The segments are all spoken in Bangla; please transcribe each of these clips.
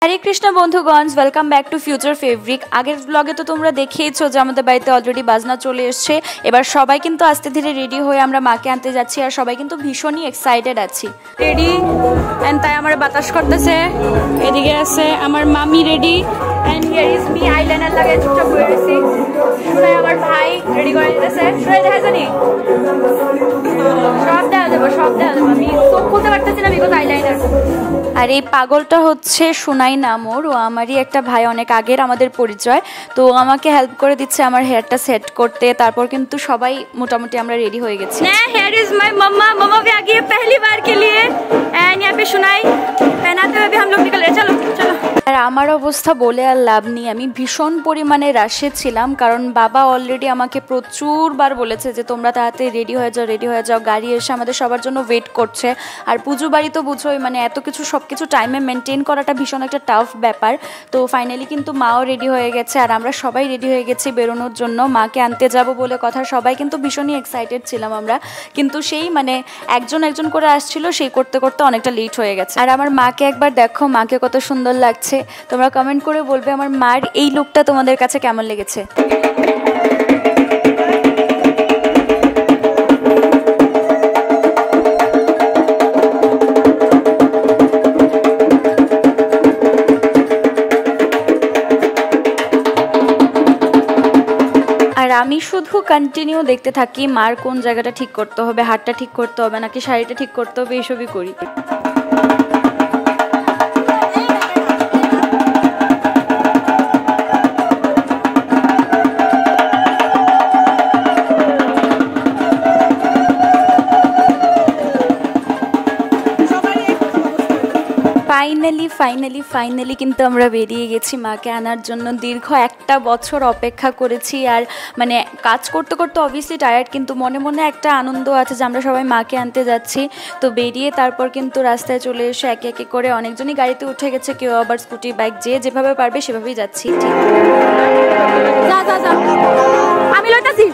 হরে কৃষ্ণ বন্ধুগণ, welcome back to future fabric. আগের ব্লগে তো তোমরা দেখেইছো যে আমাদের বাড়িতে অলরেডি বাজনা চলে এসছে। এবার সবাই কিন্তু আস্তে ধীরে রেডি হয়ে আমরা মাকে আনতে যাচ্ছি, আর সবাই কিন্তু ভীষণই এক্সাইটেড আছি। রেডি এন্ড তাই আমার বাতাস করতেছে। এদিকে আছে আমার মামি ready and here is me eyeliner লাগাই চুপচাপ বসে আছি। শুনাই আমার ভাই রেডি করে দিতেছে। শুনাই দেখা জানি সব দেখা দেবো, সব দেখা দেবো। আমি চোখ খুলতে পারতেছি না বিকজ আইলাইনার। আর এই পাগলটা হচ্ছে সুনাই নামর, ও আমারই একটা ভাই, অনেক আগের আমাদের পরিচয়। তো আমাকে হেল্প করে দিচ্ছে আমার হেয়ারটা সেট করতে। তারপর কিন্তু সবাই মোটামুটি আমরা রেডি হয়ে গেছি। হেয়ার ইজ মাই मम्मा। मम्मा भी आ गई है पहली बार के लिए एंड यहाँ पे सुनाई पहनाते हुए भी हम लोग निकल रहे। चलो चलो। আর আমার অবস্থা বলে আর লাভ নেই, আমি ভীষণ পরিমাণে রাশে ছিলাম, কারণ বাবা অলরেডি আমাকে প্রচুরবার বলেছে যে তোমরা তাড়াতাড়ি রেডি হয়ে যাও, রেডি হয়ে যাও, গাড়ি এসে আমাদের সবার জন্য ওয়েট করছে। আর পুজো বাড়ি তো বুঝোই, মানে এত কিছু সব কিছু টাইমে মেনটেন করাটা ভীষণ একটা টাফ ব্যাপার। তো ফাইনালি কিন্তু মাও রেডি হয়ে গেছে আর আমরা সবাই রেডি হয়ে গেছি বেরোনোর জন্য। মাকে আনতে যাব বলে কথা, সবাই কিন্তু ভীষণই এক্সাইটেড ছিলাম আমরা। কিন্তু সেই মানে একজন একজন করে আসছিল, সেই করতে করতে অনেকটা লেট হয়ে গেছে। আর আমার মাকে একবার দেখো, মাকে কত সুন্দর লাগছে। তোমরা কমেন্ট করে বলবে আমার মার এই লুকটা তোমাদের কাছে কেমন লেগেছে। আর আমি শুধু কন্টিনিউ দেখতে থাকি মার কোন জায়গাটা ঠিক করতে হবে, হাতটা ঠিক করতে হবে নাকি শাড়িটা ঠিক করতে হবে, এইসবই করি। ফাইনালি কিন্তু আমরা বেরিয়ে গেছি মাকে আনার জন্য। দীর্ঘ একটা বছর অপেক্ষা করেছি, আর মানে কাজ করতে করতে অবভিয়াসলি টায়ার্ড, কিন্তু মনে মনে একটা আনন্দ আছে যে আমরা সবাই মাকে আনতে যাচ্ছি। তো বেরিয়ে তারপর কিন্তু রাস্তায় চলে এসে একে একে করে অনেকজনই গাড়িতে উঠে গেছে, কেউ আবার স্কুটি বাইক, যে যেভাবে পারবে সেভাবেই যাচ্ছি। আমি লইতাছি।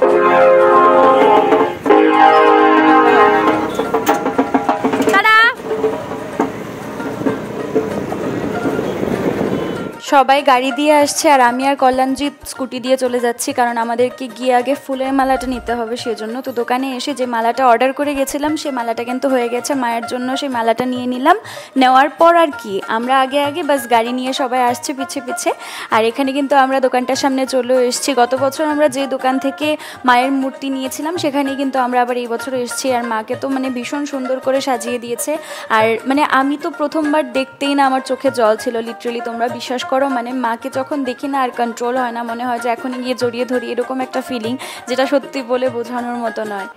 সবাই গাড়ি দিয়ে আসছে আর আমি আর কল্যাণজিৎ স্কুটি দিয়ে চলে যাচ্ছি, কারণ আমাদেরকে গিয়ে আগে ফুলের মালাটা নিতে হবে সেজন্য। তো দোকানে এসে যে মালাটা অর্ডার করে গেছিলাম সেই মালাটা কিন্তু হয়ে গেছে মায়ের জন্য। সেই মালাটা নিয়ে নিলাম। নেওয়ার পর আর কি আমরা আগে আগে বাস গাড়ি নিয়ে সবাই আসছে পিছে পিছে। আর এখানে কিন্তু আমরা দোকানটার সামনে চলে এসেছি। গত বছর আমরা যে দোকান থেকে মায়ের মূর্তি নিয়েছিলাম সেখানেই কিন্তু আমরা আবার এই বছর এসেছি। আর মাকে তো মানে ভীষণ সুন্দর করে সাজিয়ে দিয়েছে। আর মানে আমি তো প্রথমবার দেখতেই না আমার চোখে জল ছিল, লিটারেলি তোমরা বিশ্বাস করো। মানে মাকে যখন দেখি না আর কন্ট্রোল হয় না, মনে হয় যে এখনই গিয়ে জড়িয়ে ধরি, এরকম একটা ফিলিং যেটা সত্যি বলে বোঝানোর মতো নয়।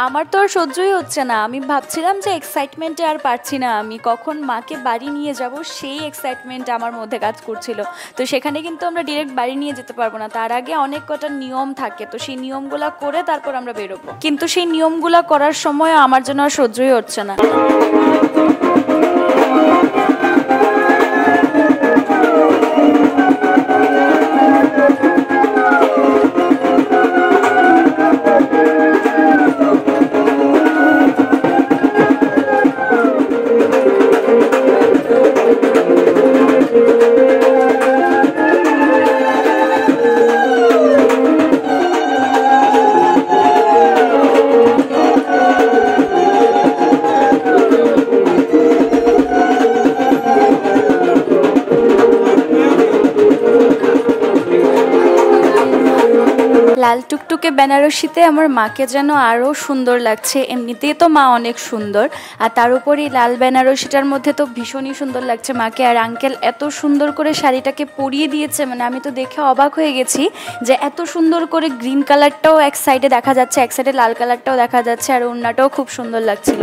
আমার তো আর সহ্যই হচ্ছে না। আমি ভাবছিলাম যে এক্সাইটমেন্টে আর পারছি না, আমি কখন মাকে বাড়ি নিয়ে যাব সেই এক্সাইটমেন্ট আমার মধ্যে কাজ করছিল। তো সেখানে কিন্তু আমরা ডিরেক্ট বাড়ি নিয়ে যেতে পারবো না, তার আগে অনেক কটা নিয়ম থাকে। তো সেই নিয়মগুলো করে তারপর আমরা বেরোবো, কিন্তু সেই নিয়মগুলো করার সময় আমার জন্য আর সহ্যই হচ্ছে না। লাল টুকটুকে বেনারসিতে আমার মাকে যেন আরও সুন্দর লাগছে। এমনিতেই তো মা অনেক সুন্দর, আর তার উপরই লাল বেনারসিটার মধ্যে তো ভীষণই সুন্দর লাগছে মাকে। আর আঙ্কেল এত সুন্দর করে শাড়িটাকে পরিয়ে দিয়েছে, মানে আমি তো দেখে অবাক হয়ে গেছি যে এত সুন্দর করে গ্রিন কালারটাও এক সাইডে দেখা যাচ্ছে, এক সাইডে লাল কালারটাও দেখা যাচ্ছে, আর ওড়নাটাও খুব সুন্দর লাগছিল।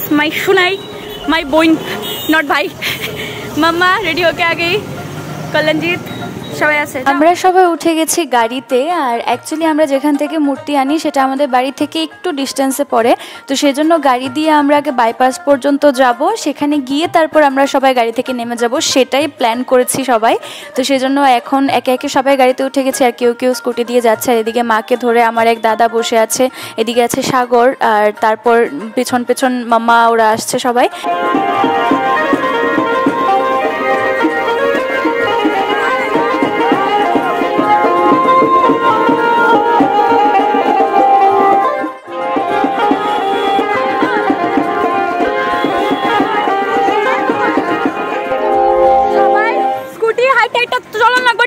माई सुनाई माई बोइन नॉट भाई माम्मा रेडी होके आ गई कल्याणजीत সবাই আছে আমরা সবাই উঠে গেছি গাড়িতে আর অ্যাকচুয়ালি আমরা যেখান থেকে মূর্তি আনি সেটা আমাদের বাড়ি থেকে একটু ডিস্টেন্সে পড়ে তো সেজন্য গাড়ি দিয়ে আমরা আগে বাইপাস পর্যন্ত যাব সেখানে গিয়ে তারপর আমরা সবাই গাড়ি থেকে নেমে যাব সেটাই প্ল্যান করেছি সবাই তো সেজন্য এখন একে একে সবাই গাড়িতে উঠে গেছে আর কেউ কেউ স্কুটি দিয়ে যাচ্ছে আর এদিকে মাকে ধরে আমার এক দাদা বসে আছে এদিকে আছে সাগর আর তারপর পেছন পেছন মাম্মা ওরা আসছে সবাই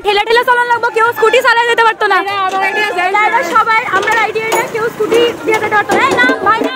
ঠেলা ঠেলা চালানো লাগবো কেউ স্কুটি চালা যেতে পারতো না সবাই আমরা রাইডে কেউ স্কুটি দিয়ে যেতে পারতো না ভাই না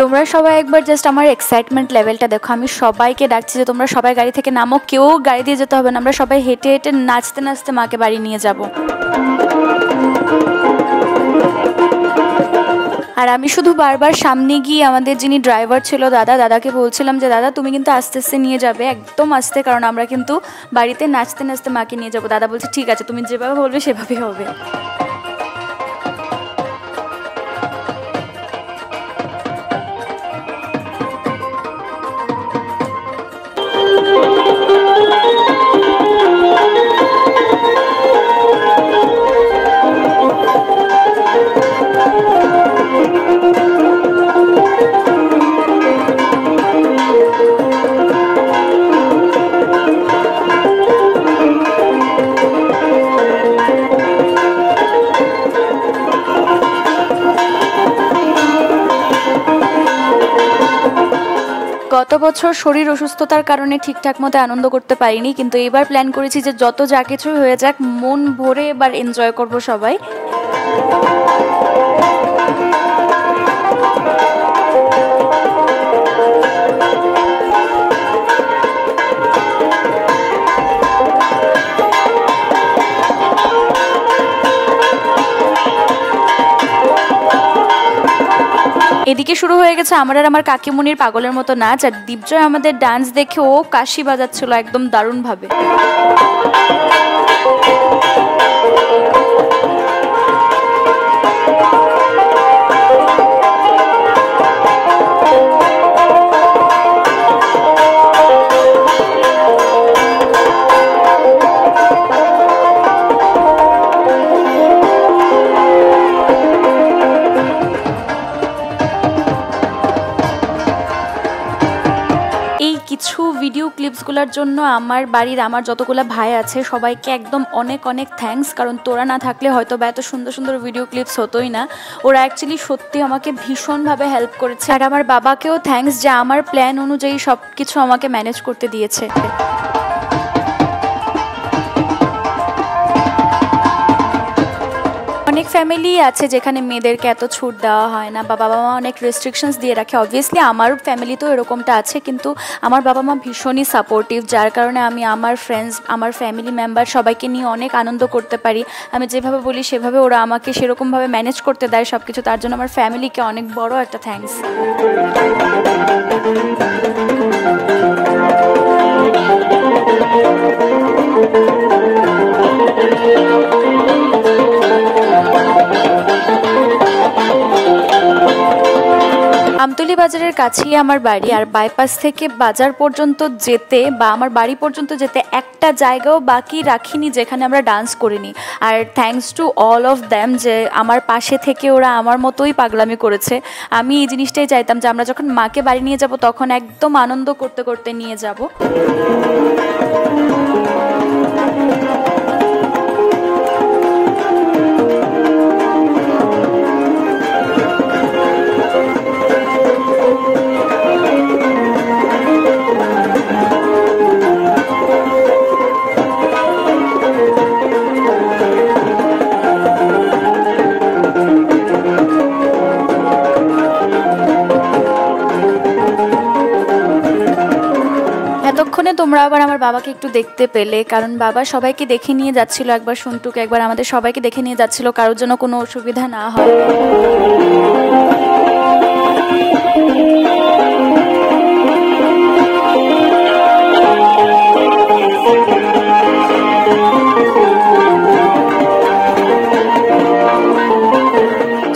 তোমরা সবাই একবার জাস্ট আমার এক্সাইটমেন্ট লেভেলটা দেখো আমি সবাইকে ডাকছি যে তোমরা সবাই গাড়ি থেকে নামো কেউ গাড়ি দিয়ে যেতে হবে না আমরা সবাই হেঁটে হেঁটে নাচতে নাচতে মাকে বাড়ি নিয়ে যাব আর আমি শুধু বারবার সামনে গিয়ে আমাদের যিনি ড্রাইভার ছিল দাদাকে বলছিলাম যে দাদা তুমি কিন্তু আস্তে আস্তে নিয়ে যাবে একদম আস্তে কারণ আমরা কিন্তু বাড়িতে নাচতে নাচতে মাকে নিয়ে যাবো দাদা বলছে ঠিক আছে তুমি যেভাবে বলবে সেভাবেই হবে গত বছর শরীর অসুস্থতার কারণে ঠিকঠাক মতো আনন্দ করতে পারিনি কিন্তু এবার প্ল্যান করেছি যে যত যা কিছু হয়ে যাক মন ভরে এবার এনজয় করব সবাই এদিকে শুরু হয়ে গেছে আমার আর আমার কাকিমুনির পাগলের মতো নাচ আর দীপজয় আমাদের ডান্স দেখে ও কাশি বাজাচ্ছিল একদম দারুণভাবে কিছু ভিডিও ক্লিপসগুলোর জন্য আমার বাড়ির আমার যতগুলো ভাই আছে সবাইকে একদম অনেক অনেক থ্যাঙ্কস কারণ তোরা না থাকলে হয়তো বা এত সুন্দর সুন্দর ভিডিও ক্লিপস হতোই না ওরা অ্যাকচুয়ালি সত্যি আমাকে ভীষণভাবে হেল্প করেছে আর আমার বাবাকেও থ্যাঙ্কস যে আমার প্ল্যান অনুযায়ী সব কিছু আমাকে ম্যানেজ করতে দিয়েছে অনেক ফ্যামিলি আছে যেখানে মেয়েদেরকে এত ছুট দেওয়া হয় না বা বাবা মা অনেক রেস্ট্রিকশনস দিয়ে রাখে অবভিয়াসলি আমার ফ্যামিলিতেও এরকমটা আছে কিন্তু আমার বাবা মা ভীষণই সাপোর্টিভ যার কারণে আমি আমার ফ্রেন্ডস আমার ফ্যামিলি মেম্বার সবাইকে নিয়ে অনেক আনন্দ করতে পারি আমি যেভাবে বলি সেভাবে ওরা আমাকে সেরকমভাবে ম্যানেজ করতে দেয় সব কিছু তার জন্য আমার ফ্যামিলিকে অনেক বড় একটা থ্যাঙ্কস আমতলী বাজারের কাছেই আমার বাড়ি আর বাইপাস থেকে বাজার পর্যন্ত যেতে বা আমার বাড়ি পর্যন্ত যেতে একটা জায়গাও বাকি রাখিনি যেখানে আমরা ডান্স করিনি আর thanks to all of them যে আমার পাশে থেকে ওরা আমার মতোই পাগলামি করেছে আমি এই জিনিসটাই চাইতাম যে আমরা যখন মাকে বাড়ি নিয়ে যাব তখন একদম আনন্দ করতে করতে নিয়ে যাব তোমরা আবার আমার বাবাকে একটু দেখতে পেলে, কারণ বাবা সবাইকে দেখে নিয়ে যাচ্ছিল, একবার সন্টুকে একবার আমাদের সবাইকে দেখে নিয়ে যাচ্ছিল, কারোর জন্য কোনো অসুবিধা না হয়।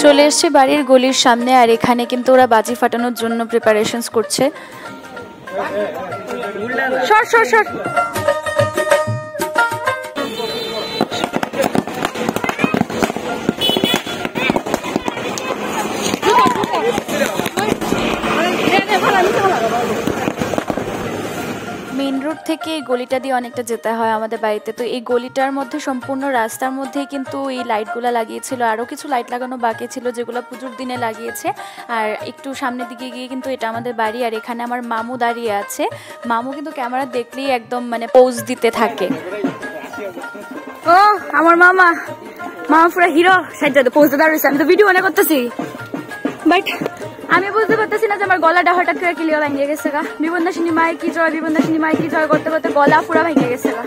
চলে এসছে বাড়ির গলির সামনে, আর এখানে কিন্তু ওরা বাজি ফাটানোর জন্য প্রিপারেশনস করছে। সর সর সর। মেইন রোড থেকে এই গলিটা দিয়ে অনেকটা যেতে হয় আমাদের বাড়িতে। তো এই গলিটার মধ্যে সম্পূর্ণ রাস্তার মধ্যেই কিন্তু এই লাইটগুলো লাগিয়েছিল, আরও কিছু লাইট লাগানো বাকি ছিল যেগুলো পুজোর দিনে লাগিয়েছে। আর একটু সামনের দিকে গিয়ে কিন্তু এটা আমাদের বাড়ি, আর এখানে আমার মামু দাঁড়িয়ে আছে। মামু কিন্তু ক্যামেরা দেখলেই একদম মানে পোজ দিতে থাকে। ও আমার মামা, মামা পুরো হিরো সাইডে পোজ দিতে দাঁড়িয়েছে। আমি তো ভিডিও মনে করতেছি, বাট আমি বুঝতে পারতেছি না যে আমার গলাটা হঠাৎ করে ক্লিয়ার ভেঙে গেছে গা। বিবন্দাসিনী মায়ের কি জয়, বিবন্দাসিনী মায়ের কি জয় করতে করতে গলা পুরো ভেঙে গেছে গা।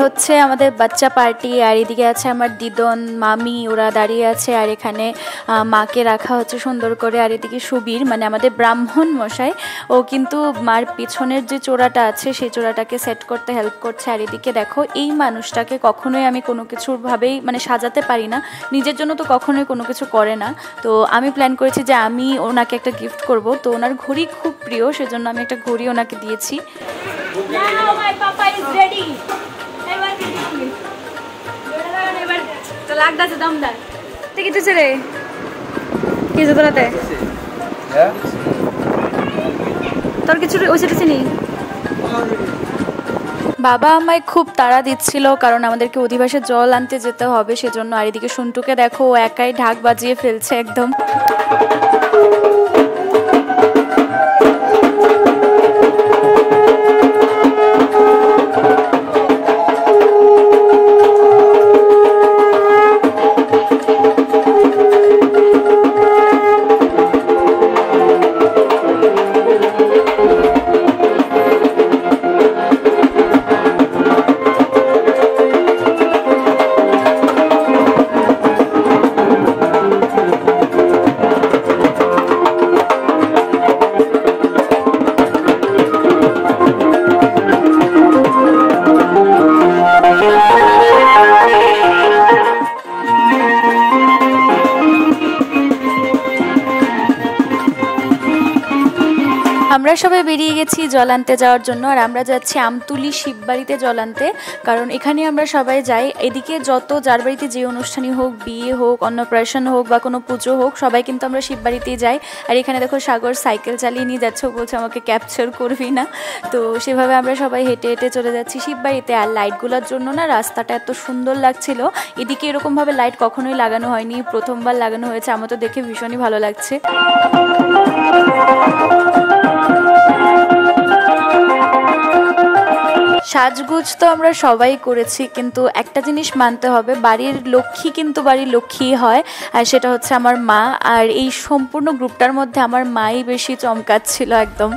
হচ্ছে আমাদের বাচ্চা পার্টি। আর এদিকে আছে আমার দিদন, মামি, ওরা দাঁড়িয়ে আছে। আর এখানে মাকে রাখা হচ্ছে সুন্দর করে। আর এদিকে সুবীর মানে আমাদের ব্রাহ্মণ মশাই, ও কিন্তু মার পিছনের যে চোরাটা আছে সেই চোরাটাকে সেট করতে হেল্প করছে। আর এদিকে দেখো, এই মানুষটাকে কখনোই আমি কোনো কিছুর ভাবেই মানে সাজাতে পারি না, নিজের জন্য তো কখনোই কোনো কিছু করে না। তো আমি প্ল্যান করেছি যে আমি ওনাকে একটা গিফট করব। তো ওনার ঘড়ি খুব প্রিয়, সেজন্য আমি একটা ঘড়ি ওনাকে দিয়েছি। তোর কিছু বাবা আমায় খুব তাড়া দিচ্ছিল, কারণ আমাদেরকে অধিবাসে জল আনতে যেতে হবে সেজন্য। আর এদিকে সন্টুকে দেখো, ও একাই ঢাক বাজিয়ে ফেলছে একদম। আমরা সবাই বেরিয়ে গেছি জল আনতে যাওয়ার জন্য। আর আমরা যাচ্ছি আমতুলি শিববাড়িতে জল আনতে, কারণ এখানে আমরা সবাই যাই। এদিকে যত যার বাড়িতে যে অনুষ্ঠানই হোক, বিয়ে হোক, অন্নপ্রাশন হোক বা কোনো পুজো হোক, সবাই কিন্তু আমরা শিববাড়িতেই যাই। আর এখানে দেখো সাগর সাইকেল চালিয়ে নিয়ে যাচ্ছে, বলছে আমাকে ক্যাপচার করবি না। তো সেভাবে আমরা সবাই হেঁটে হেঁটে চলে যাচ্ছি শিববাড়িতে। আর লাইটগুলোর জন্য না রাস্তাটা এত সুন্দর লাগছিল। এদিকে এরকমভাবে লাইট কখনোই লাগানো হয়নি, প্রথমবার লাগানো হয়েছে। আমার তো দেখে ভীষণই ভালো লাগছে। সাজগুজ তো আমরা সবাই করেছি, কিন্তু একটা জিনিস মানতে হবে, বাড়ির লক্ষ্মী কিন্তু বাড়ির লক্ষ্মী হয়, আর সেটা হচ্ছে আমার মা। আর এই সম্পূর্ণ গ্রুপটার মধ্যে আমার মাই বেশি চমকাচ্ছিল একদম।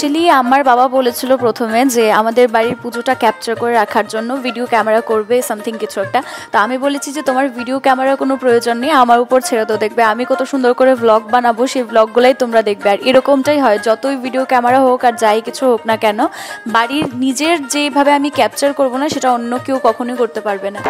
অ্যাকচুয়ালি আমার বাবা বলেছিল প্রথমে যে আমাদের বাড়ির পুজোটা ক্যাপচার করে রাখার জন্য ভিডিও ক্যামেরা করবে সামথিং কিছু একটা। তো আমি বলেছি যে তোমার ভিডিও ক্যামেরার কোনো প্রয়োজন নেই, আমার উপর ছেড়ে তো, দেখবে আমি কত সুন্দর করে ভ্লগ বানাবো, সেই ভ্লগগুলোই তোমরা দেখবে। আর এরকমটাই হয়, যতই ভিডিও ক্যামেরা হোক আর যাই কিছু হোক না কেন, বাড়ির নিজের যেভাবে আমি ক্যাপচার করবো না সেটা অন্য কেউ কখনোই করতে পারবে না।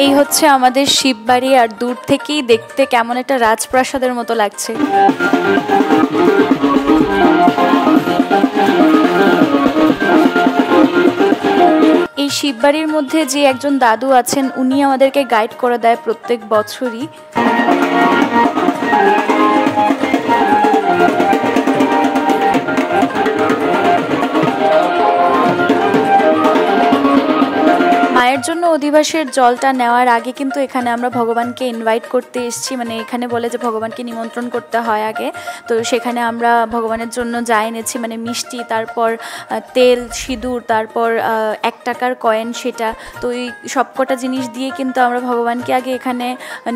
এই হচ্ছে আমাদের শিববাড়ি, আর দূর থেকেই দেখতে কেমন একটা রাজপ্রাসাদের মতো লাগছে। এই শিববাড়ির মধ্যে যে একজন দাদু আছেন, উনি আমাদেরকে গাইড করে দেয় প্রত্যেক বছরই। মায়ের জন্য অধিবাসের জলটা নেওয়ার আগে কিন্তু এখানে আমরা ভগবানকে ইনভাইট করতে এসেছি, মানে এখানে বলে যে ভগবানকে নিমন্ত্রণ করতে হয় আগে। তো সেখানে আমরা ভগবানের জন্য যা এনেছি, মানে মিষ্টি, তারপর তেল, সিঁদুর, তারপর 1 টাকার কয়েন, সেটা। তো এই সবকটা জিনিস দিয়ে কিন্তু আমরা ভগবানকে আগে এখানে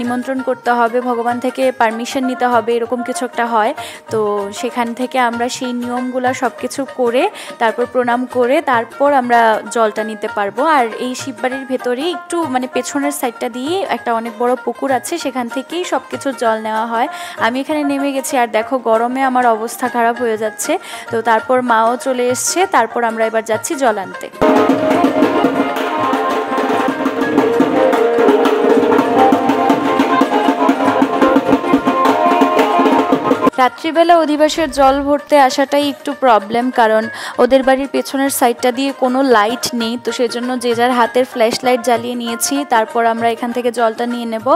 নিমন্ত্রণ করতে হবে, ভগবান থেকে পারমিশন নিতে হবে, এরকম কিছু একটা হয়। তো সেখান থেকে আমরা সেই নিয়মগুলো সব কিছু করে, তারপর প্রণাম করে, তারপর আমরা জলটা নিতে পারবো। আর এই শিববাড়ির ভেতরে একটু মানে পেছনের সাইডটা দিয়ে একটা অনেক বড় পুকুর আছে, সেখান থেকেই সব কিছু জল নেওয়া হয়। আমি এখানে নেমে গেছি, আর দেখো গরমে আমার অবস্থা খারাপ হয়ে যাচ্ছে। তো তারপর মাও চলে এসছে, তারপর আমরা এবার যাচ্ছি জল আনতে। রাত্রিবেলা অধিবাসের জল ভরতে আসাটাই একটু প্রবলেম, কারণ ওদের বাড়ির পেছনের সাইডটা দিয়ে কোনো লাইট নেই। তো সেজন্য যে যার হাতের ফ্ল্যাশ লাইট জ্বালিয়ে নিয়েছি, তারপর আমরা এখান থেকে জলটা নিয়ে নেব।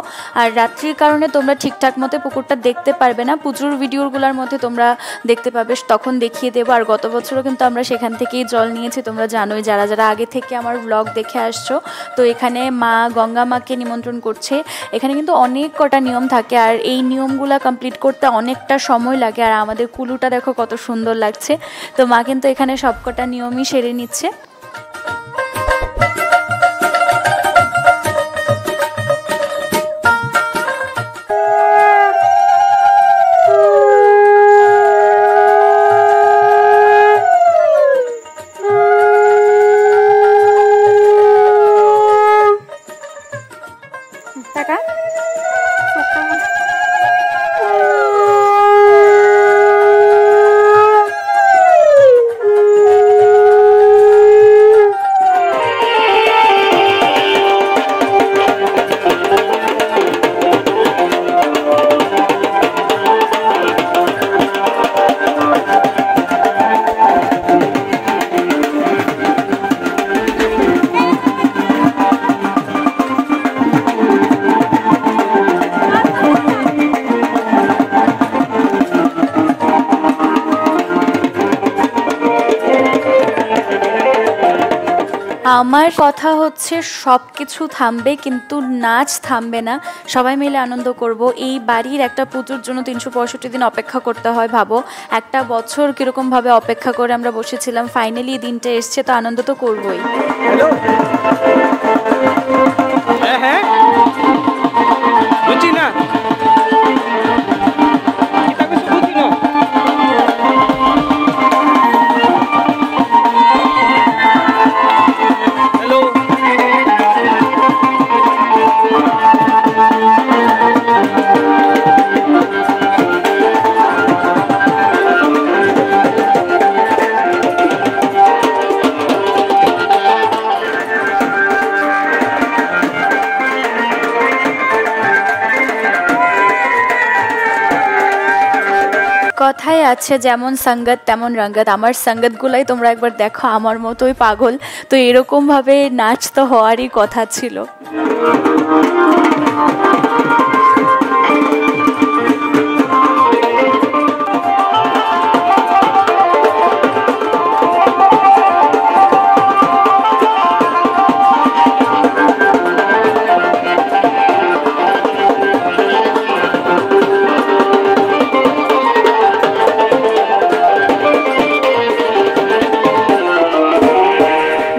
আর রাত্রির কারণে তোমরা ঠিকঠাক মতো পুকুরটা দেখতে পারবে না, পুজোর ভিডিওগুলোর মধ্যে তোমরা দেখতে পাবে, তখন দেখিয়ে দেবো। আর গত বছরও কিন্তু আমরা সেখান থেকেই জল নিয়েছি, তোমরা জানোই যারা যারা আগে থেকে আমার ব্লগ দেখে আসছো। তো এখানে মা গঙ্গা মাকে নিমন্ত্রণ করছে। এখানে কিন্তু অনেক কটা নিয়ম থাকে, আর এই নিয়মগুলো কমপ্লিট করতে অনেকটা সময় লাগে। আর আমাদের কুলুটা দেখো কত সুন্দর লাগছে। তো মা কিন্তু এখানে সবকটা নিয়মই সেরে নিচ্ছে। আমার কথা হচ্ছে সব কিছু থামবে, কিন্তু নাচ থামবে না। সবাই মিলে আনন্দ করব। এই বাড়ির একটা পুজোর জন্য 365 দিন অপেক্ষা করতে হয়, ভাবো একটা বছর কীরকমভাবে অপেক্ষা করে আমরা বসেছিলাম, ফাইনালি দিনটা এসছে, তো আনন্দ তো করবোই। হ্যাঁ বুঝছি না। কথায় আছে যেমন সঙ্গত তেমন রঙ্গত। আমার সঙ্গতগুলাই তোমরা একবার দেখো, আমার মতোই পাগল। তো এরকমভাবে নাচ তো হওয়ারই কথা ছিল।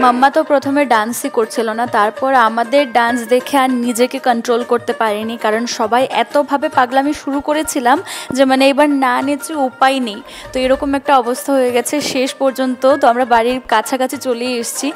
মাম্মা তো প্রথমে ডান্সই করছিল না, তারপর আমাদের ডান্স দেখে আর নিজেকে কন্ট্রোল করতে পারিনি, কারণ সবাই এতভাবে পাগলামি শুরু করেছিলাম যে মানে এবার না নেচে উপায় নেই। তো এরকম একটা অবস্থা হয়ে গেছে শেষ পর্যন্ত। তো আমরা বাড়ির কাছাকাছি চলে এসেছি।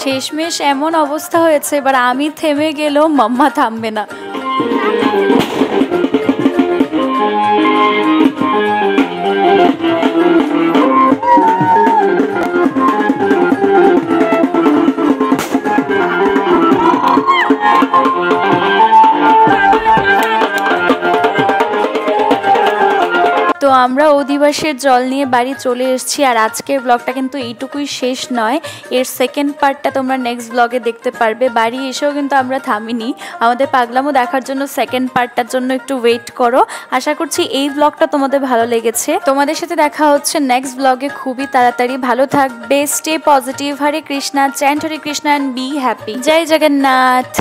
শেষমেশ এমন অবস্থা হয়েছে, এবার আমি থেমে গেলেও মাম্মা থামবে না। তো আমরা অধিবাসের জল নিয়ে বাড়ি চলে এসেছি। আর আজকের ব্লগটা কিন্তু এইটুকুই শেষ নয়, এর সেকেন্ড পার্টটা তোমরা নেক্সট ব্লগে দেখতে পারবে। বাড়ি এসেও কিন্তু আমরা থামিনি, আমাদের পাগলামো দেখার জন্য সেকেন্ড পার্টটার জন্য একটু ওয়েট করো। আশা করছি এই ব্লগটা তোমাদের ভালো লেগেছে। তোমাদের সাথে দেখা হচ্ছে নেক্সট ব্লগে খুবই তাড়াতাড়ি। ভালো থাকবে, stay positive. Hare Krishna, chant Hare Krishna and be happy. জয় জগন্নাথ।